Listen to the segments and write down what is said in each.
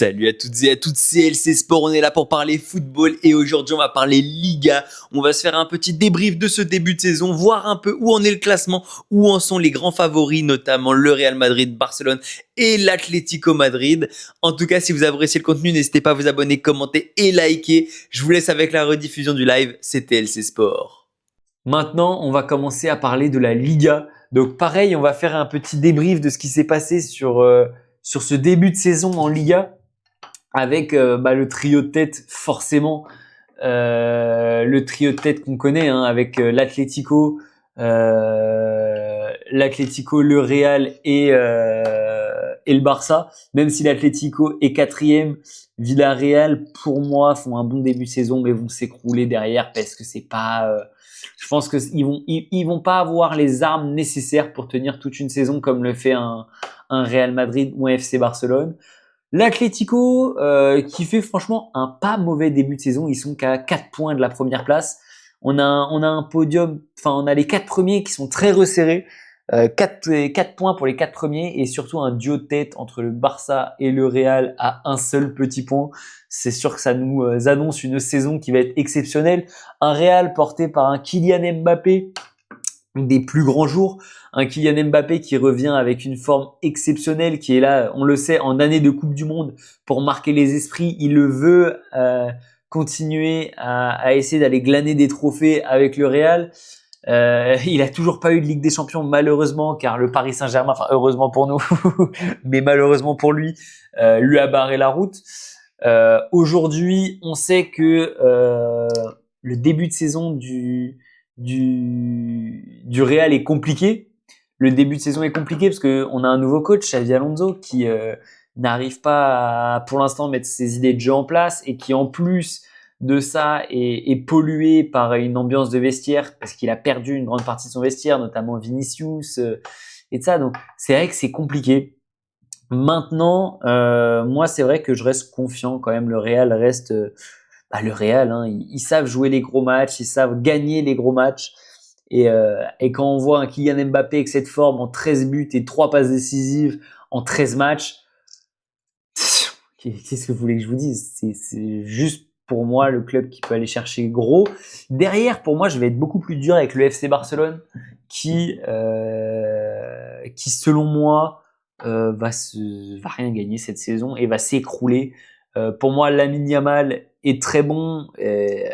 Salut à toutes et à toutes, c'est LC Sport, on est là pour parler football et aujourd'hui on va parler Liga. On va se faire un petit débrief de ce début de saison, voir un peu où en est le classement, où en sont les grands favoris, notamment le Real Madrid, Barcelone et l'Atlético Madrid. En tout cas, si vous avez apprécié le contenu, n'hésitez pas à vous abonner, commenter et liker. Je vous laisse avec la rediffusion du live, c'était LC Sport. Maintenant, on va commencer à parler de la Liga. Donc pareil, on va faire un petit débrief de ce qui s'est passé sur ce début de saison en Liga. Avec le trio de tête forcément, le trio de tête qu'on connaît avec l'Atlético, le Real et le Barça. Même si l'Atlético est quatrième, Villarreal pour moi font un bon début de saison mais vont s'écrouler derrière parce que c'est pas. Je pense que ils vont pas avoir les armes nécessaires pour tenir toute une saison comme le fait un Real Madrid ou un FC Barcelone. L'Atlético qui fait franchement un pas mauvais début de saison, ils sont qu'à 4 points de la première place. On a un podium, on a les 4 premiers qui sont très resserrés, 4 points pour les 4 premiers et surtout un duo de tête entre le Barça et le Real à un seul petit point. C'est sûr que ça nous annonce une saison qui va être exceptionnelle. Un Real porté par un Kylian Mbappé des plus grands jours, un Kylian Mbappé qui revient avec une forme exceptionnelle, qui est là, on le sait, en année de Coupe du Monde pour marquer les esprits. Il le veut continuer à essayer d'aller glaner des trophées avec le Real. Il a toujours pas eu de Ligue des Champions malheureusement, car le Paris Saint-Germain, heureusement pour nous, mais malheureusement pour lui a barré la route. Aujourd'hui, on sait que le début de saison du Real est compliqué. Le début de saison est compliqué parce que on a un nouveau coach, Xabi Alonso, qui n'arrive pas à, pour l'instant, mettre ses idées de jeu en place et qui en plus de ça est pollué par une ambiance de vestiaire parce qu'il a perdu une grande partie de son vestiaire, notamment Vinicius et de ça. Donc c'est vrai que c'est compliqué. Maintenant, moi c'est vrai que je reste confiant quand même. Le Real reste le Real, ils savent jouer les gros matchs, ils savent gagner les gros matchs. Et quand on voit un Kylian Mbappé avec cette forme en 13 buts et 3 passes décisives en 13 matchs, qu'est-ce que vous voulez que je vous dise? C'est juste pour moi le club qui peut aller chercher gros. Derrière, pour moi, je vais être beaucoup plus dur avec le FC Barcelone qui selon moi, va rien gagner cette saison et va s'écrouler. Pour moi, Lamine Yamal est très bon, il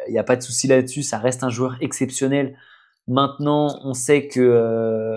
n'y a pas de souci là-dessus, ça reste un joueur exceptionnel. Maintenant, on sait que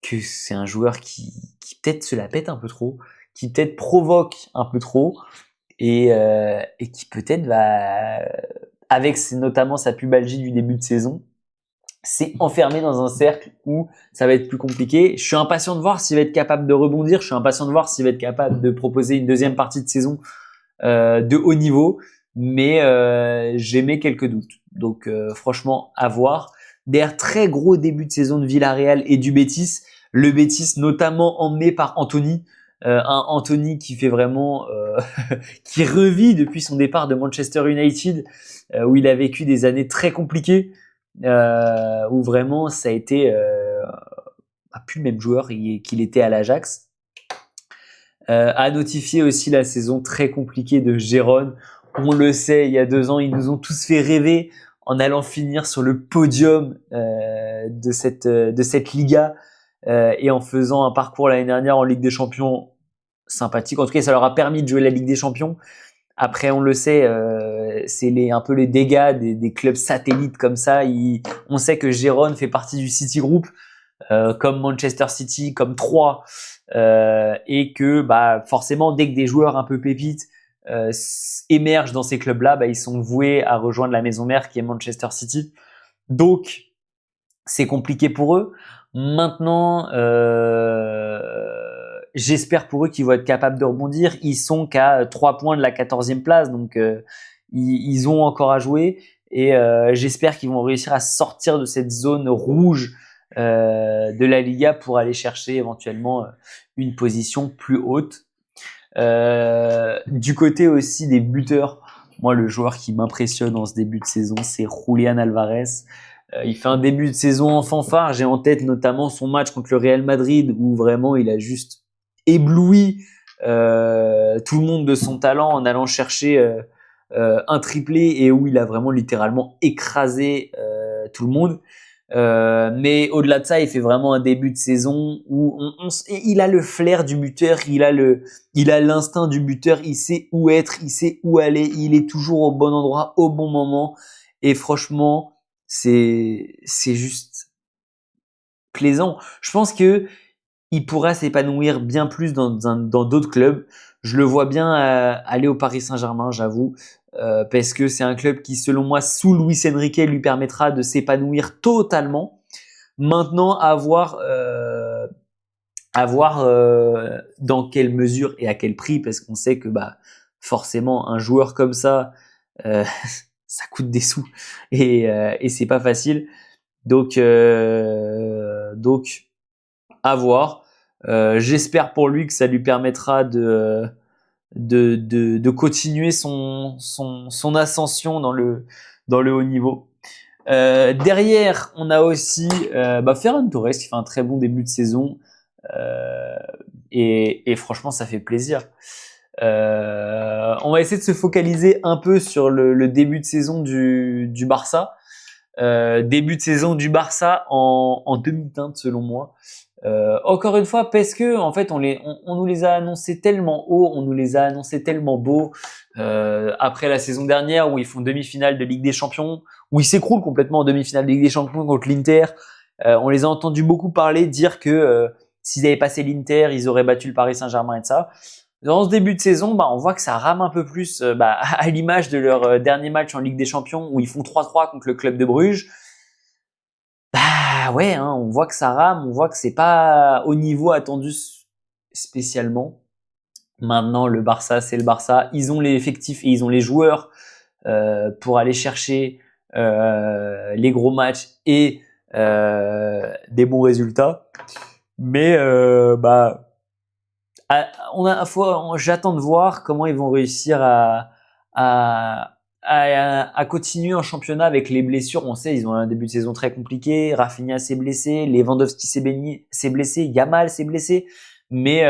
c'est un joueur qui peut-être se la pète un peu trop, qui peut-être provoque un peu trop et qui peut-être va, avec notamment sa pubalgie du début de saison, s'est enfermé dans un cercle où ça va être plus compliqué. Je suis impatient de voir s'il va être capable de rebondir, je suis impatient de voir s'il va être capable de proposer une deuxième partie de saison de haut niveau, mais j'émets quelques doutes. Donc franchement, à voir. Derrière très gros début de saison de Villarreal et du Betis, le Betis notamment emmené par Anthony, un Anthony qui fait vraiment qui revit depuis son départ de Manchester United, où il a vécu des années très compliquées, où vraiment ça a été plus le même joueur qu'il était à l'Ajax. À notifier aussi la saison très compliquée de Gérone. On le sait, il y a 2 ans, ils nous ont tous fait rêver en allant finir sur le podium de cette Liga et en faisant un parcours l'année dernière en Ligue des Champions sympathique. En tout cas, ça leur a permis de jouer la Ligue des Champions. Après, on le sait, c'est un peu les dégâts des clubs satellites comme ça. On sait que Gérone fait partie du City Group, comme Manchester City, comme Troyes, et que forcément, dès que des joueurs un peu pépites émergent dans ces clubs-là, ils sont voués à rejoindre la maison mère qui est Manchester City. Donc, c'est compliqué pour eux. Maintenant, j'espère pour eux qu'ils vont être capables de rebondir. Ils sont qu'à 3 points de la 14e place, donc ils ont encore à jouer. Et j'espère qu'ils vont réussir à sortir de cette zone rouge de la Liga pour aller chercher éventuellement une position plus haute. Du côté aussi des buteurs, moi le joueur qui m'impressionne en ce début de saison, c'est Julián Alvarez. Il fait un début de saison en fanfare. J'ai en tête notamment son match contre le Real Madrid où vraiment il a juste ébloui tout le monde de son talent en allant chercher un triplé et où il a vraiment littéralement écrasé tout le monde. Mais au-delà de ça, il fait vraiment un début de saison où il a le flair du buteur, il a l'instinct du buteur, il sait où être, il sait où aller, il est toujours au bon endroit, au bon moment. Et franchement, c'est juste plaisant. Je pense que il pourra s'épanouir bien plus dans d'autres clubs. Je le vois bien aller au Paris Saint-Germain, j'avoue, parce que c'est un club qui, selon moi, sous Luis Enrique, lui permettra de s'épanouir totalement. Maintenant, à voir dans quelle mesure et à quel prix, parce qu'on sait que bah forcément un joueur comme ça, euh, ça coûte des sous et c'est pas facile. Donc à voir. J'espère pour lui que ça lui permettra de continuer son ascension dans le haut niveau. Derrière, on a aussi Ferran Torres qui fait un très bon début de saison et franchement, ça fait plaisir. On va essayer de se focaliser un peu sur le début de saison du Barça. Début de saison du Barça en demi-teinte selon moi. Encore une fois, parce que en fait, on nous les a annoncés tellement haut, on nous les a annoncés tellement beaux. Après la saison dernière où ils font demi-finale de Ligue des Champions, où ils s'écroulent complètement en demi-finale de Ligue des Champions contre l'Inter. On les a entendus beaucoup parler, dire que s'ils avaient passé l'Inter, ils auraient battu le Paris Saint-Germain et de ça. Dans ce début de saison, on voit que ça rame un peu plus, à l'image de leur dernier match en Ligue des Champions où ils font 3-3 contre le club de Bruges. Bah ouais, on voit que ça rame, on voit que c'est pas au niveau attendu spécialement. Maintenant, le Barça, c'est le Barça. Ils ont les effectifs et ils ont les joueurs pour aller chercher les gros matchs et des bons résultats. Mais j'attends de voir comment ils vont réussir à continuer en championnat avec les blessures. On sait, ils ont un début de saison très compliqué. Rafinha s'est blessé, Lewandowski s'est blessé, Yamal s'est blessé. Mais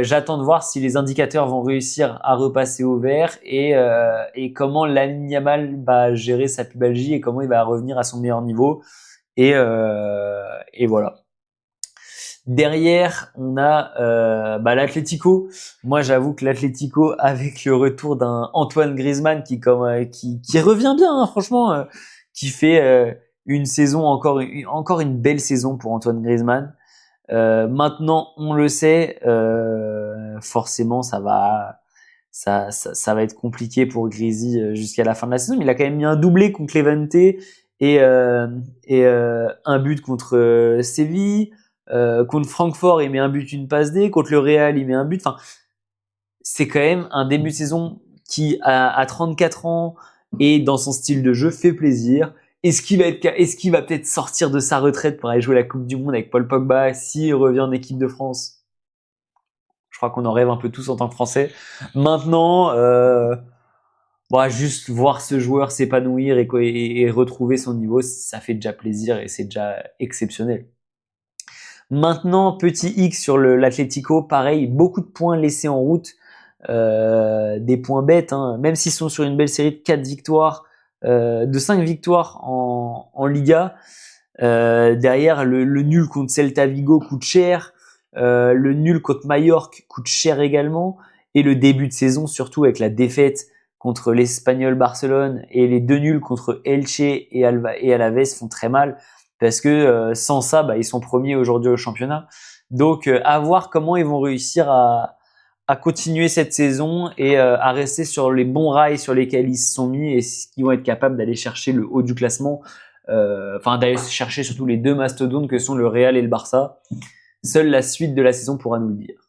j'attends de voir si les indicateurs vont réussir à repasser au vert et comment Lamine Yamal va gérer sa pubalgie et comment il va revenir à son meilleur niveau. Et voilà. Derrière, on a l'Atlético. Moi, j'avoue que l'Atlético, avec le retour d'un Antoine Griezmann qui revient bien, franchement, qui fait une saison encore une belle saison pour Antoine Griezmann. Maintenant, on le sait, forcément, ça va être compliqué pour Grizzy jusqu'à la fin de la saison. Mais il a quand même mis un doublé contre Levante et un but contre Séville. Contre Francfort, il met un but, une passe D. Contre le Real, il met un but. Enfin, c'est quand même un début de saison qui, à 34 ans et dans son style de jeu, fait plaisir. Est-ce qu'il va peut-être sortir de sa retraite pour aller jouer la Coupe du Monde avec Paul Pogba s'il revient en équipe de France? Je crois qu'on en rêve un peu tous en tant que Français. Maintenant, juste voir ce joueur s'épanouir et retrouver son niveau, ça fait déjà plaisir et c'est déjà exceptionnel. Maintenant, petit X sur l'Atlético, pareil, beaucoup de points laissés en route, des points bêtes, même s'ils sont sur une belle série de 4 victoires, de 5 victoires en Liga. Derrière, le nul contre Celta Vigo coûte cher, le nul contre Majorque coûte cher également, et le début de saison, surtout avec la défaite contre l'Espagnol Barcelone et les 2 nuls contre Elche et Alaves font très mal. Parce que sans ça, ils sont premiers aujourd'hui au championnat. Donc, à voir comment ils vont réussir à continuer cette saison et à rester sur les bons rails sur lesquels ils se sont mis et qu'ils vont être capables d'aller chercher le haut du classement. D'aller chercher surtout les deux mastodontes que sont le Real et le Barça. Seule la suite de la saison pourra nous le dire.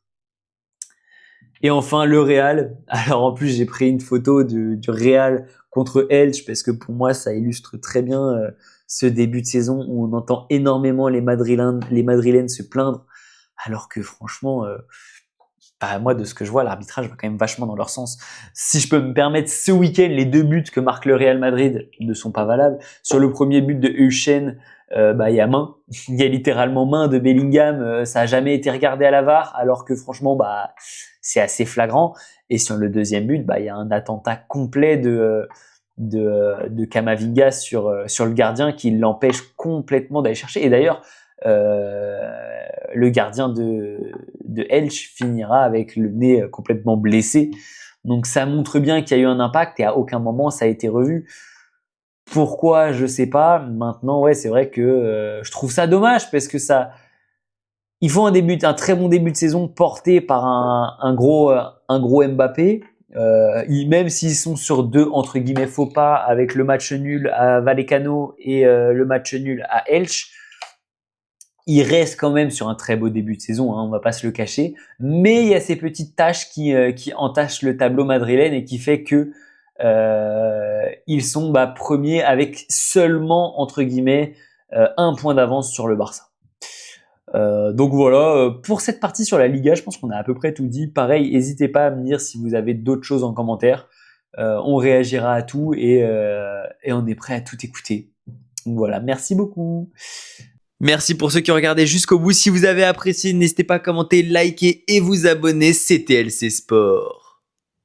Et enfin, le Real. Alors, en plus, j'ai pris une photo du Real contre Elche parce que pour moi, ça illustre très bien ce début de saison où on entend énormément les Madrilènes se plaindre, alors que franchement, moi de ce que je vois, l'arbitrage va quand même vachement dans leur sens. Si je peux me permettre, ce week-end, les 2 buts que marque le Real Madrid ne sont pas valables. Sur le premier but de Hussein, il y a main, il y a littéralement main de Bellingham, ça a jamais été regardé à la VAR, alors que franchement, c'est assez flagrant. Et sur le deuxième but, il y a un attentat complet de Camavinga sur le gardien qui l'empêche complètement d'aller chercher. Et d'ailleurs, le gardien de Elche finira avec le nez complètement blessé. Donc ça montre bien qu'il y a eu un impact et à aucun moment ça a été revu. Pourquoi, je sais pas. Maintenant, ouais, c'est vrai que je trouve ça dommage parce que ils font un très bon début de saison porté par un gros Mbappé. Même s'ils sont sur deux entre guillemets faux pas avec le match nul à Vallecano et le match nul à Elche, il reste quand même sur un très beau début de saison, hein, on va pas se le cacher. Mais il y a ces petites tâches qui entachent le tableau madrilène et qui fait que ils sont premiers avec seulement entre guillemets un point d'avance sur le Barça. Donc voilà, pour cette partie sur la Liga, je pense qu'on a à peu près tout dit. Pareil, n'hésitez pas à me dire si vous avez d'autres choses en commentaire. On réagira à tout et on est prêt à tout écouter. Donc voilà, merci beaucoup. Merci pour ceux qui ont regardé jusqu'au bout. Si vous avez apprécié, n'hésitez pas à commenter, liker et vous abonner. C'était LC Sport.